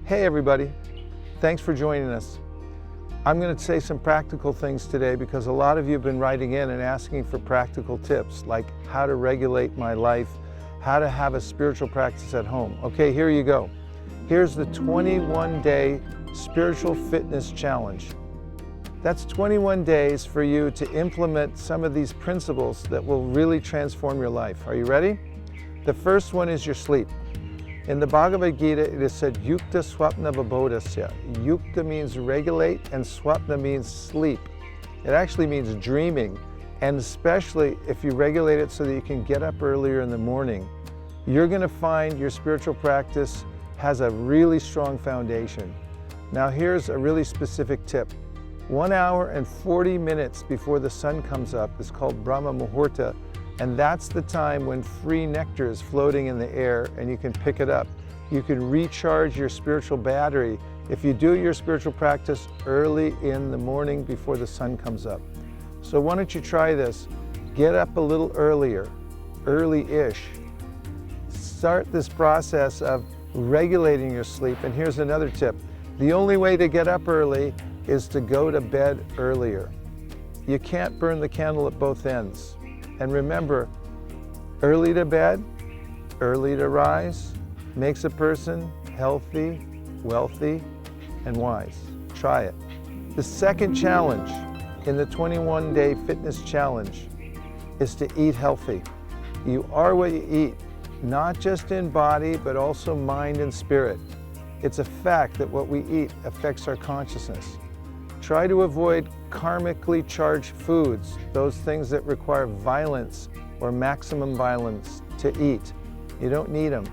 Hey everybody, thanks for joining us. I'm going to say some practical things today because a lot of you have been writing in and asking for practical tips like how to regulate my life, how to have a spiritual practice at home. Okay, here you go. Here's the 21-day spiritual fitness challenge. That's 21 days for you to implement some of these principles that will really transform your life. Are you ready? The first one is your sleep. In the Bhagavad Gita, it is said, Yukta Swapna Vibodhasya. Yukta means regulate and Swapna means sleep. It actually means dreaming, and especially if you regulate it so that you can get up earlier in the morning, you're going to find your spiritual practice has a really strong foundation. Now here's a really specific tip. 1 hour and 40 minutes before the sun comes up is called Brahma Muhurta. And that's the time when free nectar is floating in the air and you can pick it up. You can recharge your spiritual battery if you do your spiritual practice early in the morning before the sun comes up. So why don't you try this? Get up a little earlier, early-ish. Start this process of regulating your sleep. And here's another tip. The only way to get up early is to go to bed earlier. You can't burn the candle at both ends. And remember, early to bed, early to rise, makes a person healthy, wealthy, and wise. Try it. The second challenge in the 21-day fitness challenge is to eat healthy. You are what you eat, not just in body, but also mind and spirit. It's a fact that what we eat affects our consciousness. Try to avoid karmically charged foods, those things that require violence or maximum violence to eat. You don't need them.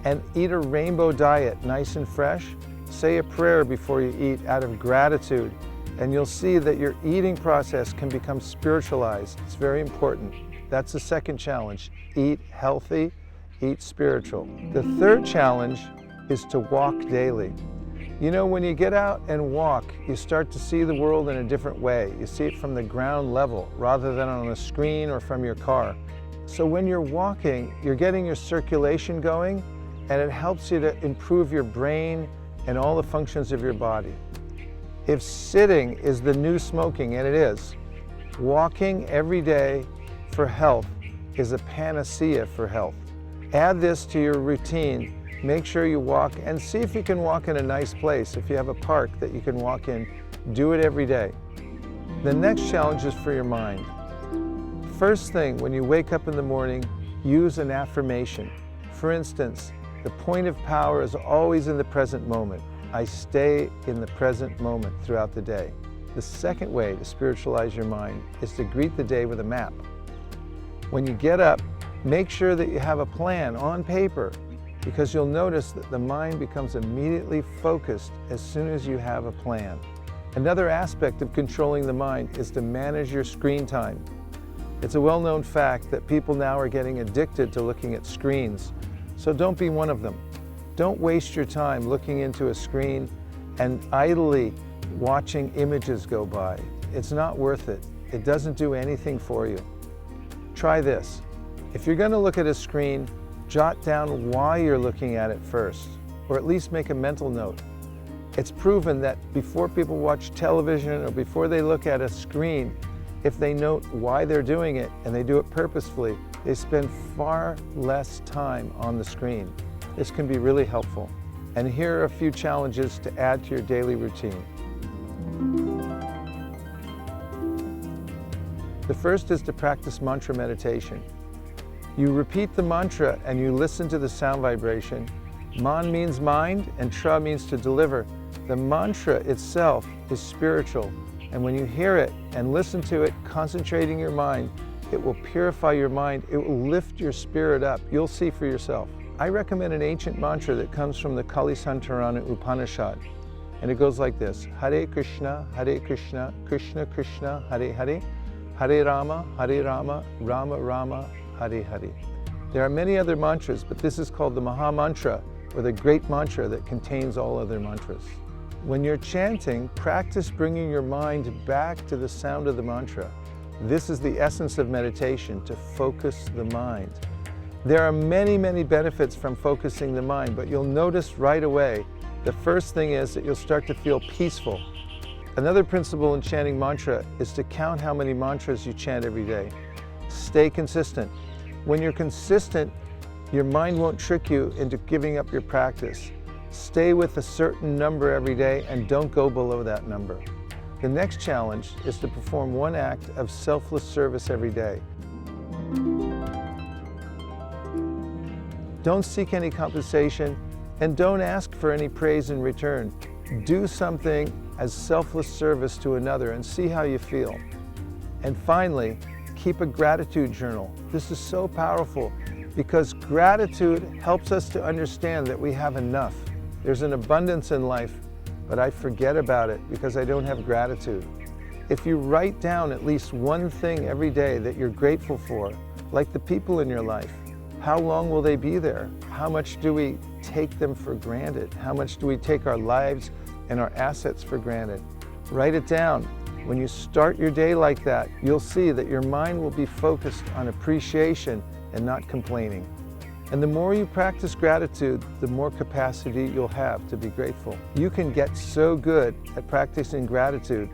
And eat a rainbow diet, nice and fresh. Say a prayer before you eat out of gratitude, and you'll see that your eating process can become spiritualized. It's very important. That's the second challenge. Eat healthy, eat spiritual. The third challenge is to walk daily. You know, when you get out and walk, you start to see the world in a different way. You see it from the ground level rather than on a screen or from your car. So when you're walking, you're getting your circulation going, and it helps you to improve your brain and all the functions of your body. If sitting is the new smoking, and it is, walking every day for health is a panacea for health. Add this to your routine. Make sure you walk and see if you can walk in a nice place. If you have a park that you can walk in, do it every day. The next challenge is for your mind. First thing, when you wake up in the morning, use an affirmation. For instance, the point of power is always in the present moment. I stay in the present moment throughout the day. The second way to spiritualize your mind is to greet the day with a map. When you get up, make sure that you have a plan on paper, because you'll notice that the mind becomes immediately focused as soon as you have a plan. Another aspect of controlling the mind is to manage your screen time. It's a well-known fact that people now are getting addicted to looking at screens, so don't be one of them. Don't waste your time looking into a screen and idly watching images go by. It's not worth it. It doesn't do anything for you. Try this. If you're going to look at a screen, jot down why you're looking at it first, or at least make a mental note. It's proven that before people watch television or before they look at a screen, if they note why they're doing it and they do it purposefully, they spend far less time on the screen. This can be really helpful. And here are a few challenges to add to your daily routine. The first is to practice mantra meditation. You repeat the mantra and you listen to the sound vibration. Man means mind and tra means to deliver. The mantra itself is spiritual, and when you hear it and listen to it, concentrating your mind, it will purify your mind, it will lift your spirit up. You'll see for yourself. I recommend an ancient mantra that comes from the Kalisantarana Upanishad, and it goes like this: Hare Krishna, Krishna Krishna, Hare Hare, Hare Rama, Rama Rama, Hare Hare. There are many other mantras, but this is called the Maha Mantra, or the great mantra that contains all other mantras. When you're chanting, practice bringing your mind back to the sound of the mantra. This is the essence of meditation, to focus the mind. There are many, many benefits from focusing the mind, but you'll notice right away The first thing is that you'll start to feel peaceful. Another principle in chanting mantra is to count how many mantras you chant every day. Stay consistent. When you're consistent, your mind won't trick you into giving up your practice. Stay with a certain number every day and don't go below that number. The next challenge is to perform one act of selfless service every day. Don't seek any compensation and don't ask for any praise in return. Do something as selfless service to another and see how you feel. And finally, keep a gratitude journal. This is so powerful because gratitude helps us to understand that we have enough. There's an abundance in life, but I forget about it because I don't have gratitude. If you write down at least one thing every day that you're grateful for, like the people in your life, how long will they be there? How much do we take them for granted? How much do we take our lives and our assets for granted? Write it down. When you start your day like that, you'll see that your mind will be focused on appreciation and not complaining. And the more you practice gratitude, the more capacity you'll have to be grateful. You can get so good at practicing gratitude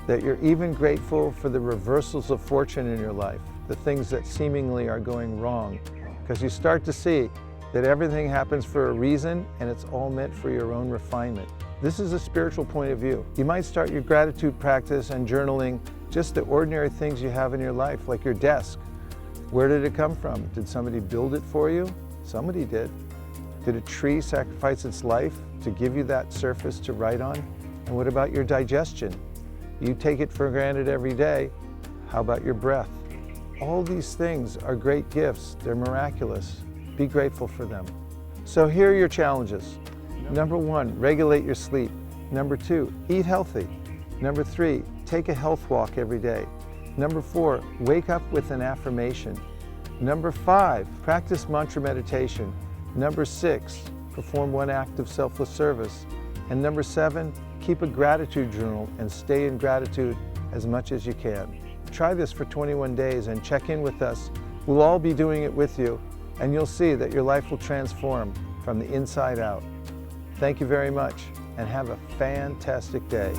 that you're even grateful for the reversals of fortune in your life, the things that seemingly are going wrong, because you start to see that everything happens for a reason and it's all meant for your own refinement. This is a spiritual point of view. You might start your gratitude practice and journaling just the ordinary things you have in your life, like your desk. Where did it come from? Did somebody build it for you? Somebody did. Did a tree sacrifice its life to give you that surface to write on? And what about your digestion? You take it for granted every day. How about your breath? All these things are great gifts. They're miraculous. Be grateful for them. So here are your challenges. Number 1, regulate your sleep. Number 2, eat healthy. Number 3, take a health walk every day. Number 4, wake up with an affirmation. Number 5, practice mantra meditation. Number 6, perform one act of selfless service. And number 7, keep a gratitude journal and stay in gratitude as much as you can. Try this for 21 days and check in with us. We'll all be doing it with you, and you'll see that your life will transform from the inside out. Thank you very much, and have a fantastic day.